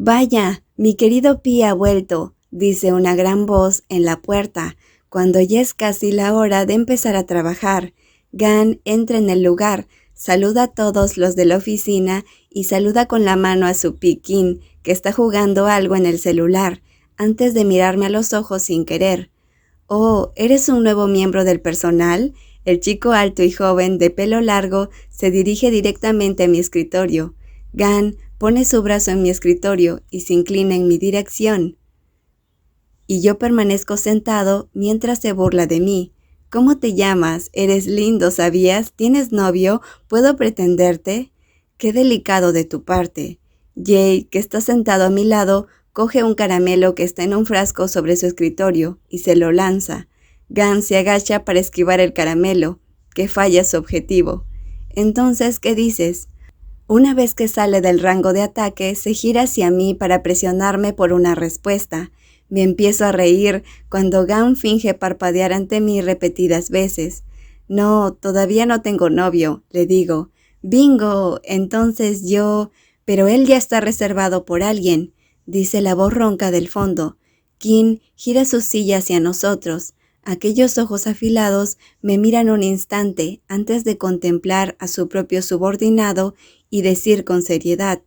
Vaya, mi querido Pi ha vuelto, dice una gran voz en la puerta, cuando ya es casi la hora de empezar a trabajar. Gan entra en el lugar, saluda a todos los de la oficina y saluda con la mano a su Pikin, que está jugando algo en el celular, antes de mirarme a los ojos sin querer. «Oh, ¿eres un nuevo miembro del personal?» El chico alto y joven de pelo largo se dirige directamente a mi escritorio. Gan pone su brazo en mi escritorio y se inclina en mi dirección. Y yo permanezco sentado mientras se burla de mí. «¿Cómo te llamas? Eres lindo, ¿sabías? ¿Tienes novio? ¿Puedo pretenderte?» «Qué delicado de tu parte». Jay, que está sentado a mi lado, coge un caramelo que está en un frasco sobre su escritorio y se lo lanza. Gan se agacha para esquivar el caramelo, que falla su objetivo. «Entonces, ¿qué dices?» Una vez que sale del rango de ataque, se gira hacia mí para presionarme por una respuesta. Me empiezo a reír cuando Gan finge parpadear ante mí repetidas veces. «No, todavía no tengo novio», le digo. «¡Bingo! Entonces yo...» «Pero él ya está reservado por alguien», dice la voz ronca del fondo. Kim gira su silla hacia nosotros. Aquellos ojos afilados me miran un instante antes de contemplar a su propio subordinado y decir con seriedad: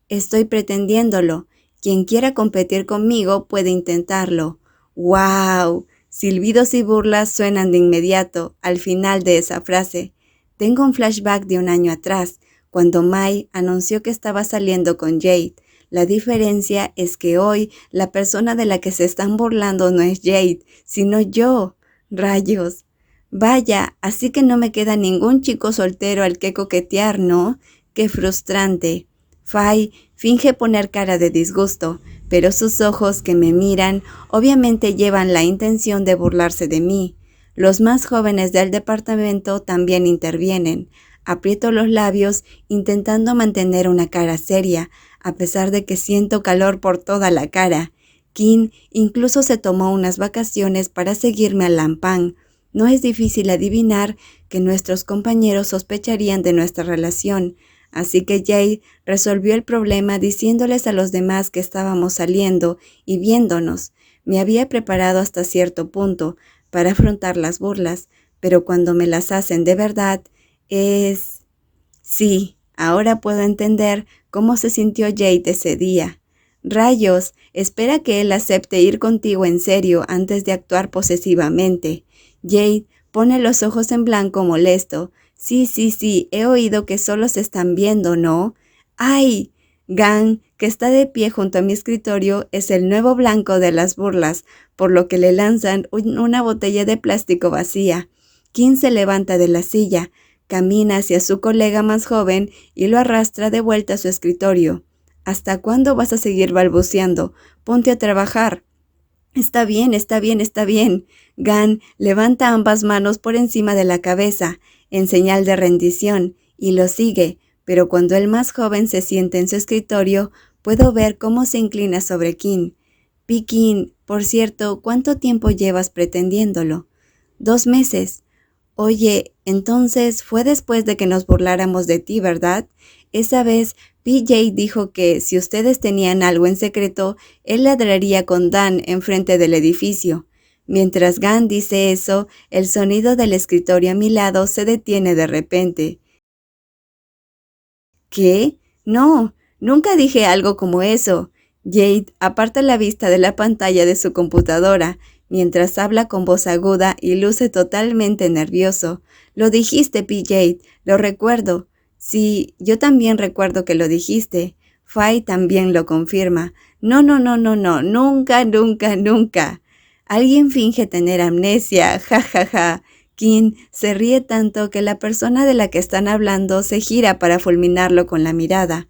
«Estoy pretendiéndolo. Quien quiera competir conmigo puede intentarlo». ¡Wow! Silbidos y burlas suenan de inmediato al final de esa frase. Tengo un flashback de un año atrás, cuando Mai anunció que estaba saliendo con Jade. La diferencia es que hoy la persona de la que se están burlando no es Jade, sino yo. ¡Rayos! Vaya, así que no me queda ningún chico soltero al que coquetear, ¿no? ¡Qué frustrante! Fai finge poner cara de disgusto, pero sus ojos que me miran obviamente llevan la intención de burlarse de mí. Los más jóvenes del departamento también intervienen. Aprieto los labios intentando mantener una cara seria, a pesar de que siento calor por toda la cara. Kim incluso se tomó unas vacaciones para seguirme al lampán. No es difícil adivinar que nuestros compañeros sospecharían de nuestra relación, así que Jade resolvió el problema diciéndoles a los demás que estábamos saliendo y viéndonos. Me había preparado hasta cierto punto para afrontar las burlas, pero cuando me las hacen de verdad, es... Sí, ahora puedo entender cómo se sintió Jade ese día. Rayos, espera que él acepte ir contigo en serio antes de actuar posesivamente. Jade pone los ojos en blanco molesto. Sí, he oído que solo se están viendo, ¿no? ¡Ay! Gan, que está de pie junto a mi escritorio, es el nuevo blanco de las burlas, por lo que le lanzan una botella de plástico vacía. Kim se levanta de la silla, camina hacia su colega más joven y lo arrastra de vuelta a su escritorio. ¿Hasta cuándo vas a seguir balbuceando? Ponte a trabajar. Está bien. Gan levanta ambas manos por encima de la cabeza, en señal de rendición, y lo sigue, pero cuando el más joven se siente en su escritorio, puedo ver cómo se inclina sobre Kim. «Pikin, por cierto, ¿cuánto tiempo llevas pretendiéndolo?» «2 meses». «Oye, entonces fue después de que nos burláramos de ti, ¿verdad? Esa vez PJ dijo que si ustedes tenían algo en secreto, él ladraría con Dan enfrente del edificio». Mientras Gan dice eso, el sonido del escritorio a mi lado se detiene de repente. ¿Qué? No, nunca dije algo como eso. Jade aparta la vista de la pantalla de su computadora, mientras habla con voz aguda y luce totalmente nervioso. «Lo dijiste, PJ, lo recuerdo». «Sí, yo también recuerdo que lo dijiste». Fai también lo confirma. No, nunca. Alguien finge tener amnesia, ja. Kim se ríe tanto que la persona de la que están hablando se gira para fulminarlo con la mirada.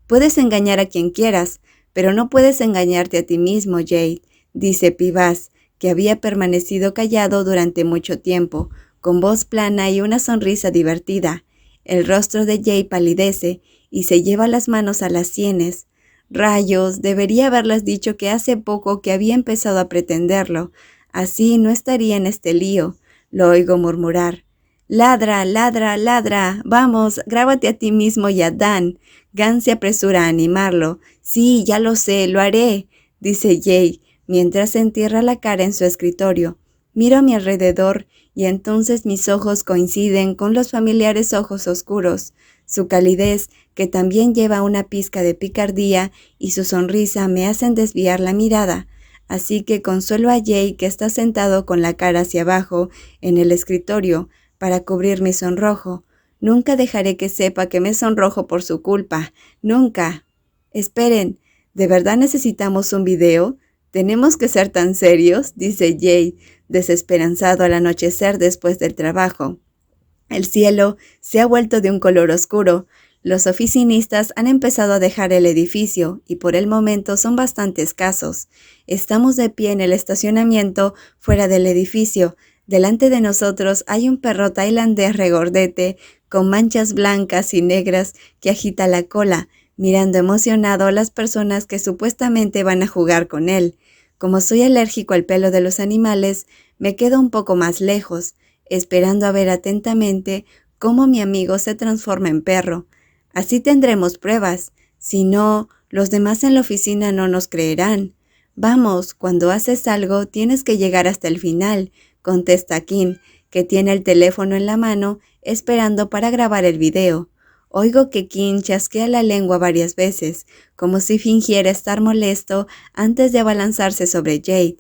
«Puedes engañar a quien quieras, pero no puedes engañarte a ti mismo, Jade», dice Pivaz, que había permanecido callado durante mucho tiempo, con voz plana y una sonrisa divertida. El rostro de Jade palidece y se lleva las manos a las sienes. Rayos, debería haberles dicho que hace poco que había empezado a pretenderlo. Así no estaría en este lío. Lo oigo murmurar. Ladra, ladra, ladra. Vamos, grábate a ti mismo y a Dan. Gan se apresura a animarlo. Sí, ya lo sé, lo haré, dice Jay, mientras se entierra la cara en su escritorio. Miro a mi alrededor y entonces mis ojos coinciden con los familiares ojos oscuros. Su calidez, que también lleva una pizca de picardía, y su sonrisa me hacen desviar la mirada. Así que consuelo a Jay, que está sentado con la cara hacia abajo en el escritorio, para cubrir mi sonrojo. Nunca dejaré que sepa que me sonrojo por su culpa. Nunca. Esperen, ¿de verdad necesitamos un video? ¿Tenemos que ser tan serios?, dice Jay, desesperanzado al anochecer después del trabajo. El cielo se ha vuelto de un color oscuro. Los oficinistas han empezado a dejar el edificio y por el momento son bastante escasos. Estamos de pie en el estacionamiento fuera del edificio. Delante de nosotros hay un perro tailandés regordete con manchas blancas y negras que agita la cola, mirando emocionado a las personas que supuestamente van a jugar con él. Como soy alérgico al pelo de los animales, me quedo un poco más lejos, esperando a ver atentamente cómo mi amigo se transforma en perro. Así tendremos pruebas. Si no, los demás en la oficina no nos creerán. Vamos, cuando haces algo tienes que llegar hasta el final, contesta Kim, que tiene el teléfono en la mano esperando para grabar el video. Oigo que Kim chasquea la lengua varias veces, como si fingiera estar molesto antes de abalanzarse sobre Jade.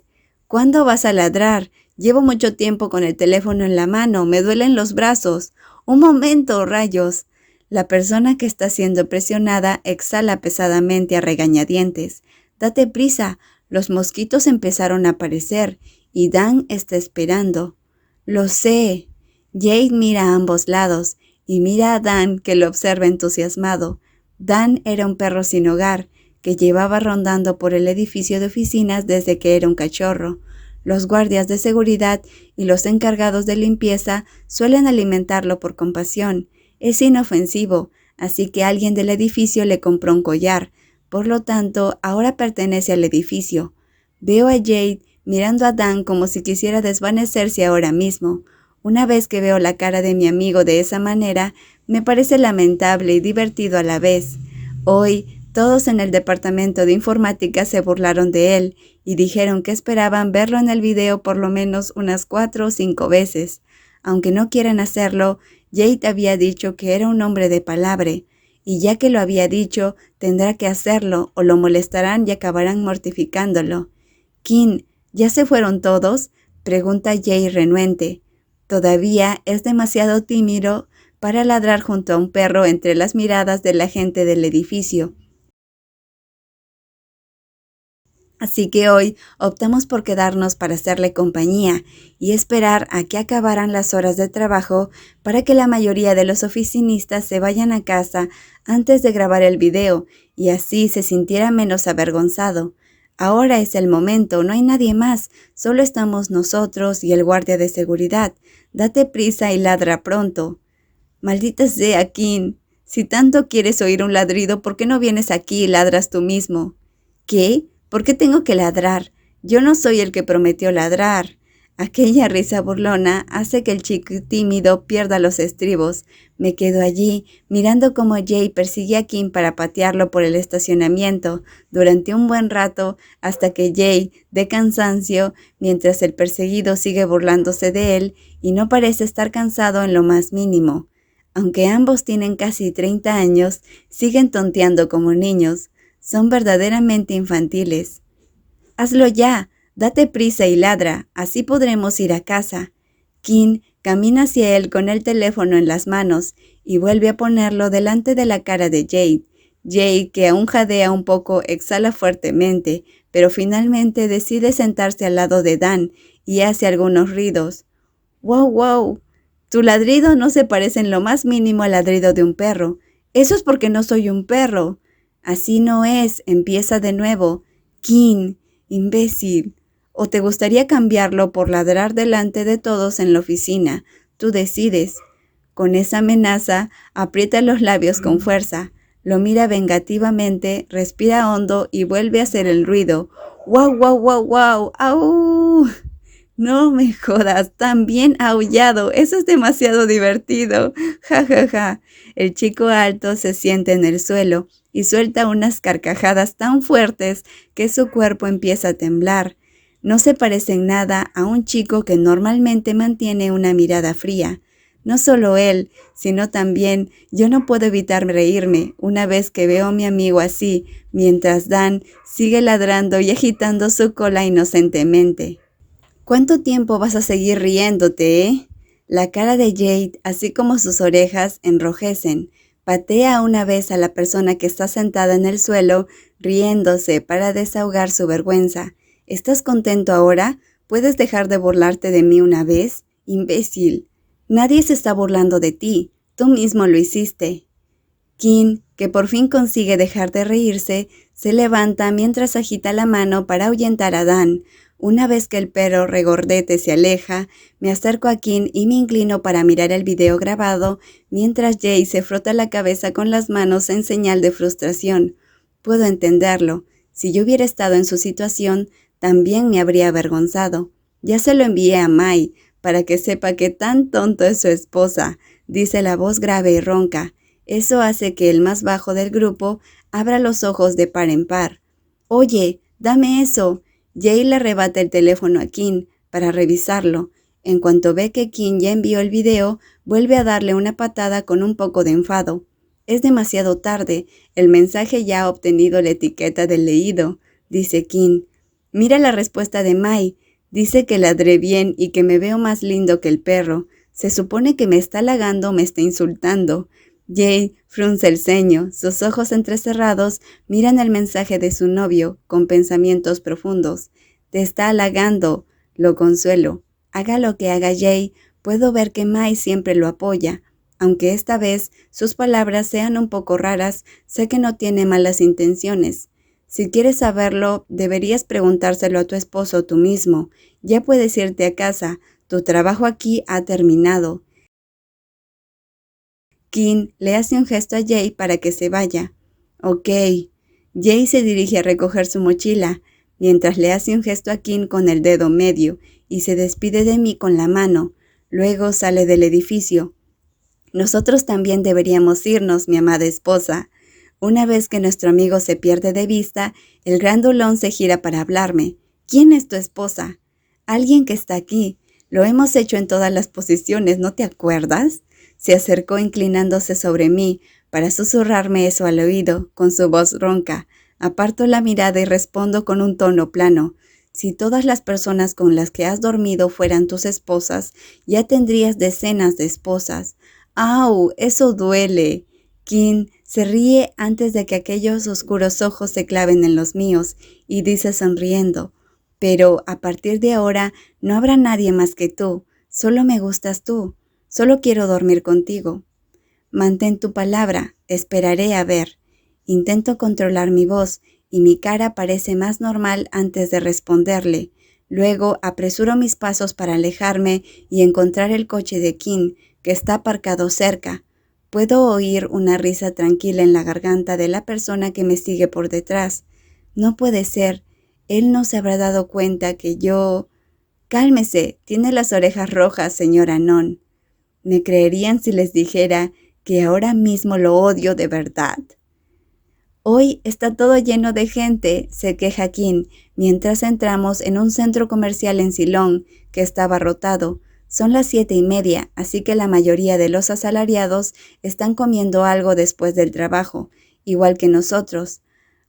¿Cuándo vas a ladrar? Llevo mucho tiempo con el teléfono en la mano, me duelen los brazos. ¡Un momento, rayos! La persona que está siendo presionada exhala pesadamente a regañadientes. Date prisa, los mosquitos empezaron a aparecer y Dan está esperando. Lo sé. Jade mira a ambos lados y mira a Dan, que lo observa entusiasmado. Dan era un perro sin hogar que llevaba rondando por el edificio de oficinas desde que era un cachorro. Los guardias de seguridad y los encargados de limpieza suelen alimentarlo por compasión. Es inofensivo, así que alguien del edificio le compró un collar. Por lo tanto, ahora pertenece al edificio. Veo a Jade mirando a Dan como si quisiera desvanecerse ahora mismo. Una vez que veo la cara de mi amigo de esa manera, me parece lamentable y divertido a la vez. Hoy, todos en el departamento de informática se burlaron de él y dijeron que esperaban verlo en el video por lo menos unas 4 o 5 veces. Aunque no quieran hacerlo, Jade había dicho que era un hombre de palabra, y ya que lo había dicho, tendrá que hacerlo o lo molestarán y acabarán mortificándolo. «Kim, ¿ya se fueron todos?», pregunta Jade renuente. Todavía es demasiado tímido para ladrar junto a un perro entre las miradas de la gente del edificio. Así que hoy optamos por quedarnos para hacerle compañía y esperar a que acabaran las horas de trabajo para que la mayoría de los oficinistas se vayan a casa antes de grabar el video y así se sintiera menos avergonzado. Ahora es el momento, no hay nadie más, solo estamos nosotros y el guardia de seguridad. Date prisa y ladra pronto. Maldita sea, Kim. Si tanto quieres oír un ladrido, ¿por qué no vienes aquí y ladras tú mismo? ¿Qué? ¿Por qué tengo que ladrar? Yo no soy el que prometió ladrar. Aquella risa burlona hace que el chico tímido pierda los estribos. Me quedo allí, mirando cómo Jay persigue a Kim para patearlo por el estacionamiento durante un buen rato hasta que Jay, de cansancio, mientras el perseguido sigue burlándose de él y no parece estar cansado en lo más mínimo. Aunque ambos tienen casi 30 años, siguen tonteando como niños. Son verdaderamente infantiles. Hazlo ya, date prisa y ladra, así podremos ir a casa. Kim camina hacia él con el teléfono en las manos y vuelve a ponerlo delante de la cara de Jade. Jade, que aún jadea un poco, exhala fuertemente, pero finalmente decide sentarse al lado de Dan y hace algunos ruidos. ¡Wow, wow! Tu ladrido no se parece en lo más mínimo al ladrido de un perro. Eso es porque no soy un perro. Así no es, empieza de nuevo. Kim, imbécil. ¿O te gustaría cambiarlo por ladrar delante de todos en la oficina? Tú decides. Con esa amenaza, aprieta los labios con fuerza. Lo mira vengativamente, respira hondo y vuelve a hacer el ruido. ¡Guau, guau, guau, guau! ¡Au! No me jodas, también ha aullado. Eso es demasiado divertido. Ja, ja, ja. El chico alto se sienta en el suelo y suelta unas carcajadas tan fuertes que su cuerpo empieza a temblar. No se parece en nada a un chico que normalmente mantiene una mirada fría. No solo él, sino también yo no puedo evitar reírme una vez que veo a mi amigo así, mientras Dan sigue ladrando y agitando su cola inocentemente. ¿Cuánto tiempo vas a seguir riéndote, eh? La cara de Jade, así como sus orejas, enrojecen. Patea una vez a la persona que está sentada en el suelo, riéndose para desahogar su vergüenza. ¿Estás contento ahora? ¿Puedes dejar de burlarte de mí una vez? Imbécil. Nadie se está burlando de ti. Tú mismo lo hiciste. Kim, que por fin consigue dejar de reírse, se levanta mientras agita la mano para ahuyentar a Dan. Una vez que el perro regordete se aleja, me acerco a Kim y me inclino para mirar el video grabado, mientras Jay se frota la cabeza con las manos en señal de frustración. Puedo entenderlo. Si yo hubiera estado en su situación, también me habría avergonzado. Ya se lo envié a Mai, para que sepa que tan tonto es su esposa, dice la voz grave y ronca. Eso hace que el más bajo del grupo abra los ojos de par en par. «Oye, dame eso». Jay le arrebata el teléfono a Kim para revisarlo. En cuanto ve que Kim ya envió el video, vuelve a darle una patada con un poco de enfado. «Es demasiado tarde. El mensaje ya ha obtenido la etiqueta de leído», dice Kim. «Mira la respuesta de Mai. Dice que ladré bien y que me veo más lindo que el perro. Se supone que me está halagando o me está insultando». Jay frunce el ceño, sus ojos entrecerrados miran el mensaje de su novio con pensamientos profundos. «Te está halagando», lo consuelo. Haga lo que haga Jay, puedo ver que Mai siempre lo apoya. Aunque esta vez sus palabras sean un poco raras, sé que no tiene malas intenciones. Si quieres saberlo, deberías preguntárselo a tu esposo tú mismo. Ya puedes irte a casa, tu trabajo aquí ha terminado. Kim le hace un gesto a Jay para que se vaya. «Ok». Jay se dirige a recoger su mochila, mientras le hace un gesto a Kim con el dedo medio y se despide de mí con la mano. Luego sale del edificio. «Nosotros también deberíamos irnos, mi amada esposa». Una vez que nuestro amigo se pierde de vista, el grandulón se gira para hablarme. «¿Quién es tu esposa?» «Alguien que está aquí. Lo hemos hecho en todas las posiciones, ¿no te acuerdas?» Se acercó inclinándose sobre mí para susurrarme eso al oído, con su voz ronca. Aparto la mirada y respondo con un tono plano. «Si todas las personas con las que has dormido fueran tus esposas, ya tendrías decenas de esposas». «¡Au! Eso duele». Kim se ríe antes de que aquellos oscuros ojos se claven en los míos y dice sonriendo: «Pero a partir de ahora no habrá nadie más que tú. Solo me gustas tú. Solo quiero dormir contigo». «Mantén tu palabra, esperaré a ver». Intento controlar mi voz y mi cara parece más normal antes de responderle. Luego apresuro mis pasos para alejarme y encontrar el coche de Kim, que está aparcado cerca. Puedo oír una risa tranquila en la garganta de la persona que me sigue por detrás. No puede ser. Él no se habrá dado cuenta que yo... «Cálmese, tiene las orejas rojas, señora Non». ¿Me creerían si les dijera que ahora mismo lo odio de verdad? «Hoy está todo lleno de gente», se queja Kim, mientras entramos en un centro comercial en Silón, que está abarrotado. Son las 7:30, así que la mayoría de los asalariados están comiendo algo después del trabajo, igual que nosotros.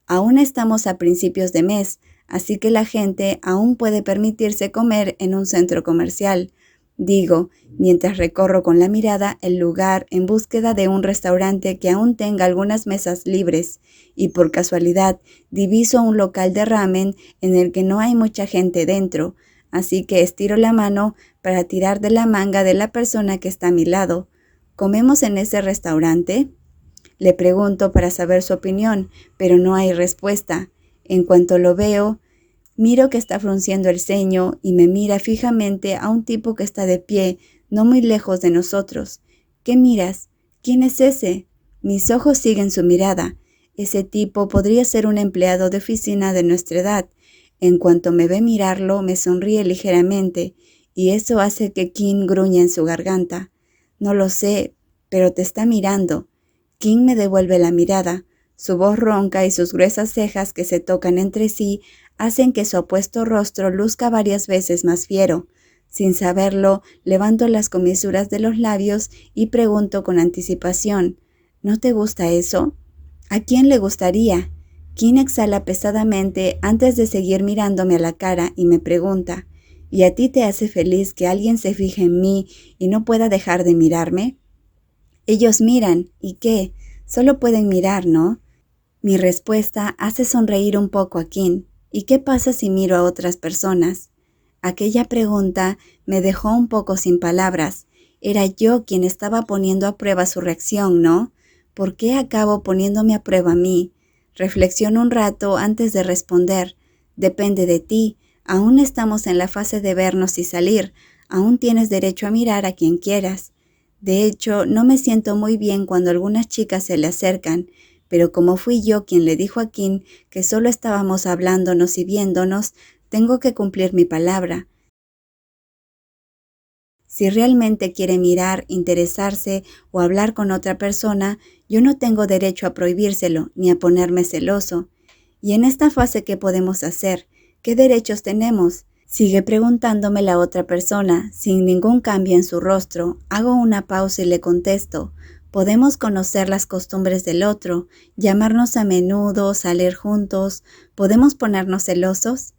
Aún estamos a principios de mes, así que la gente aún puede permitirse comer en un centro comercial. Digo, mientras recorro con la mirada el lugar en búsqueda de un restaurante que aún tenga algunas mesas libres, y por casualidad diviso un local de ramen en el que no hay mucha gente dentro, así que estiro la mano para tirar de la manga de la persona que está a mi lado. «¿Comemos en ese restaurante?». Le pregunto para saber su opinión, pero no hay respuesta. En cuanto lo veo, miro que está frunciendo el ceño y me mira fijamente a un tipo que está de pie, no muy lejos de nosotros. «¿Qué miras? ¿Quién es ese?». Mis ojos siguen su mirada. Ese tipo podría ser un empleado de oficina de nuestra edad. En cuanto me ve mirarlo, me sonríe ligeramente, y eso hace que Kim gruña en su garganta. No lo sé, pero te está mirando. Kim me devuelve la mirada. Su voz ronca y sus gruesas cejas que se tocan entre sí hacen que su apuesto rostro luzca varias veces más fiero. Sin saberlo, levanto las comisuras de los labios y pregunto con anticipación, ¿no te gusta eso? ¿A quién le gustaría? Kim exhala pesadamente antes de seguir mirándome a la cara y me pregunta, ¿y a ti te hace feliz que alguien se fije en mí y no pueda dejar de mirarme? Ellos miran, ¿y qué? Solo pueden mirar, ¿no? Mi respuesta hace sonreír un poco a Kim. ¿Y qué pasa si miro a otras personas? Aquella pregunta me dejó un poco sin palabras. Era yo quien estaba poniendo a prueba su reacción, ¿no? ¿Por qué acabo poniéndome a prueba a mí? Reflexiono un rato antes de responder. Depende de ti. Aún estamos en la fase de vernos y salir. Aún tienes derecho a mirar a quien quieras. De hecho, no me siento muy bien cuando algunas chicas se le acercan, pero como fui yo quien le dijo a Kim que solo estábamos hablándonos y viéndonos, tengo que cumplir mi palabra. Si realmente quiere mirar, interesarse o hablar con otra persona, yo no tengo derecho a prohibírselo ni a ponerme celoso. ¿Y en esta fase qué podemos hacer? ¿Qué derechos tenemos? Sigue preguntándome la otra persona, sin ningún cambio en su rostro. Hago una pausa y le contesto. Podemos conocer las costumbres del otro, llamarnos a menudo, salir juntos. ¿Podemos ponernos celosos?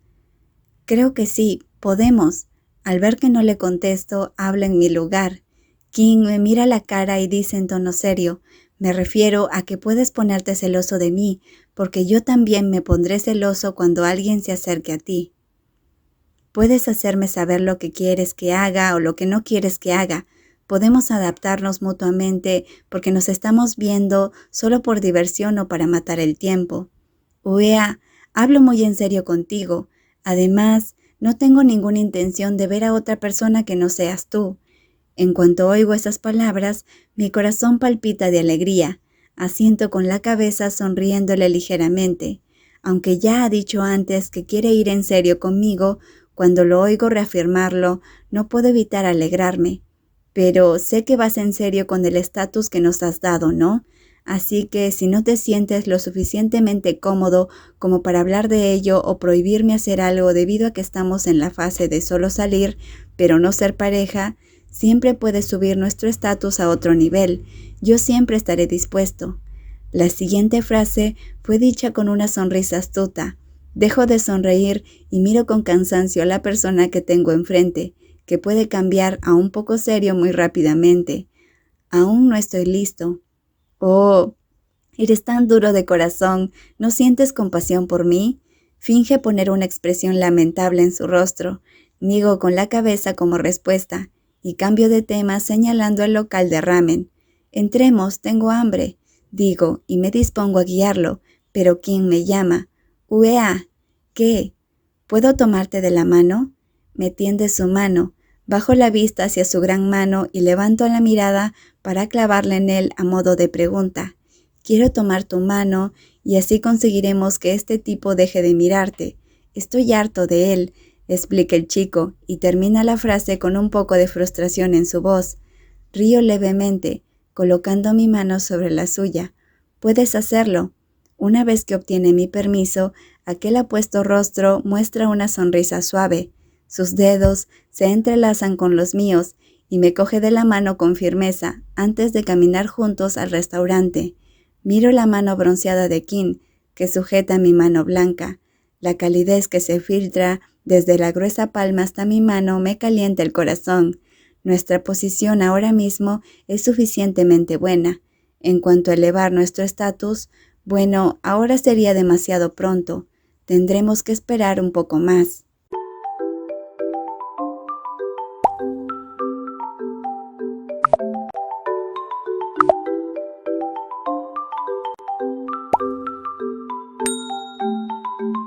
Creo que sí, podemos. Al ver que no le contesto, habla en mi lugar. Kim me mira a la cara y dice en tono serio, me refiero a que puedes ponerte celoso de mí, porque yo también me pondré celoso cuando alguien se acerque a ti. Puedes hacerme saber lo que quieres que haga o lo que no quieres que haga. Podemos adaptarnos mutuamente porque nos estamos viendo solo por diversión o para matar el tiempo. Uea, hablo muy en serio contigo. Además, no tengo ninguna intención de ver a otra persona que no seas tú. En cuanto oigo esas palabras, mi corazón palpita de alegría. Asiento con la cabeza sonriéndole ligeramente. Aunque ya ha dicho antes que quiere ir en serio conmigo, cuando lo oigo reafirmarlo, no puedo evitar alegrarme. Pero sé que vas en serio con el estatus que nos has dado, ¿no? Así que si no te sientes lo suficientemente cómodo como para hablar de ello o prohibirme hacer algo debido a que estamos en la fase de solo salir, pero no ser pareja, siempre puedes subir nuestro estatus a otro nivel. Yo siempre estaré dispuesto. La siguiente frase fue dicha con una sonrisa astuta. Dejo de sonreír y miro con cansancio a la persona que tengo enfrente, que puede cambiar a un poco serio muy rápidamente. Aún no estoy listo. Oh, eres tan duro de corazón, ¿no sientes compasión por mí? Finge poner una expresión lamentable en su rostro. Niego con la cabeza como respuesta y cambio de tema señalando el local de ramen. Entremos, tengo hambre, digo, y me dispongo a guiarlo, pero ¿quién me llama? Uea, ¿qué? ¿Puedo tomarte de la mano? Me tiende su mano. Bajo la vista hacia su gran mano y levanto la mirada para clavarla en él a modo de pregunta. Quiero tomar tu mano y así conseguiremos que este tipo deje de mirarte. Estoy harto de él, explica el chico, y termina la frase con un poco de frustración en su voz. Río levemente, colocando mi mano sobre la suya. Puedes hacerlo. Una vez que obtiene mi permiso, aquel apuesto rostro muestra una sonrisa suave. Sus dedos se entrelazan con los míos y me coge de la mano con firmeza antes de caminar juntos al restaurante. Miro la mano bronceada de Kim, que sujeta mi mano blanca. La calidez que se filtra desde la gruesa palma hasta mi mano me calienta el corazón. Nuestra posición ahora mismo es suficientemente buena. En cuanto a elevar nuestro estatus, bueno, ahora sería demasiado pronto. Tendremos que esperar un poco más.